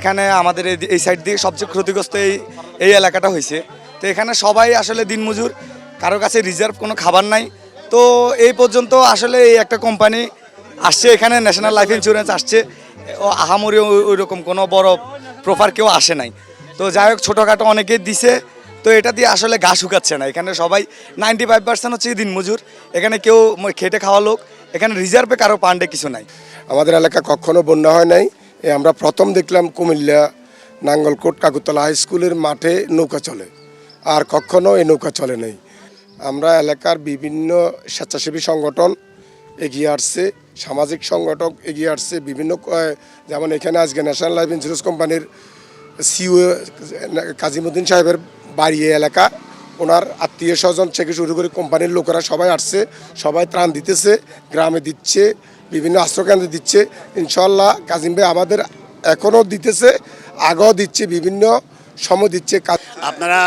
এখানে আমাদের এই সাইড দিয়ে সবচেয়ে ক্ষতিগ্রস্ত এই এলাকাটা হয়েছে। তো এখানে সবাই আসলে দিনমজুর, কারো কাছে রিজার্ভ কোনো খাবার নাই। তো এই পর্যন্ত আসলে এই একটা কোম্পানি আসছে, এখানে ন্যাশনাল লাইফ ইন্স্যুরেন্স আসছে, ও আহামরি ওই রকম কোনো বড় প্রপার কেউ আসে নাই। তো যাই হোক ছোটোখাটো অনেকে দিছে, তো এটা দিয়ে আসলে ঘাস শুকাচ্ছে না। এখানে সবাই 95% হচ্ছে দিনমজুর, এখানে কেউ খেটে খাওয়া লোক, এখানে রিজার্ভে কারো পান্ডে কিছু নাই। আমাদের এলাকা কখনো বন্যা হয় নাই। আমরা প্রথম দেখলাম কুমিল্লা নাঙ্গলকোট কাকুতলা হাই স্কুলের মাঠে নৌকা চলে, আর কখনো এই নৌকা চলে নাই। আমরা এলাকার বিভিন্ন স্বেচ্ছাসেবী সংগঠন এগিয়ে আসছে, সামাজিক সংগঠন এগিয়ে আসছে বিভিন্ন, যেমন এখানে আজকে ন্যাশনাল লাইফ ইন্স্যুরেন্স কোম্পানির সিইও কাজিমুদ্দিন সাহেবের বাড়ি এলাকা, ওনার আত্মীয় স্বজন থেকে শুরু করে কোম্পানির লোকেরা সবাই আসছে, সবাই ত্রাণ দিতেছে, গ্রামে দিচ্ছে, বিভিন্ন আশ্রয়কেন্দ্রে দিচ্ছে। ইনশাল্লাহ কাজিম ভাই আমাদের এখনও দিতেছে, আগেও দিচ্ছে, বিভিন্ন সময় দিচ্ছে। আপনারা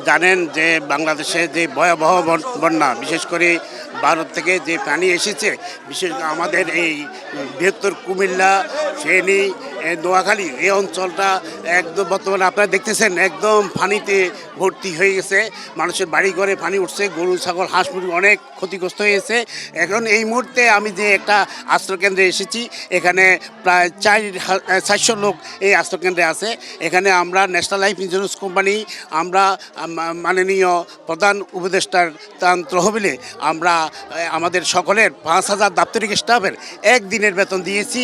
জানেন যে বাংলাদেশে যে ভয়াবহ বন্যা, বিশেষ করে ভারত থেকে যে পানি এসেছে, বিশেষ আমাদের এই বৃহত্তর কুমিল্লা, ফেনী, নোয়াখালী এই অঞ্চলটা একদম বর্তমানে আপনারা দেখতেছেন একদম পানিতে ভর্তি হয়ে গেছে। মানুষের বাড়ি ঘরে পানি উঠছে, গরু ছাগল হাঁস মুরগি অনেক ক্ষতিগ্রস্ত হয়েছে। এখন এই মুহূর্তে আমি যে একটা আশ্রয়কেন্দ্রে এসেছি, এখানে প্রায় 400 লোক এই আশ্রয়কেন্দ্রে আছে। এখানে আমরা ন্যাশনাল লাইফ ইন্স্যুরেন্স কোম্পানি, আমরা মাননীয় প্রধান উপদেষ্টার তহবিলে আমরা আমাদের সকলের 5,000 দাপ্তরিক স্টাফের একদিনের বেতন দিয়েছি।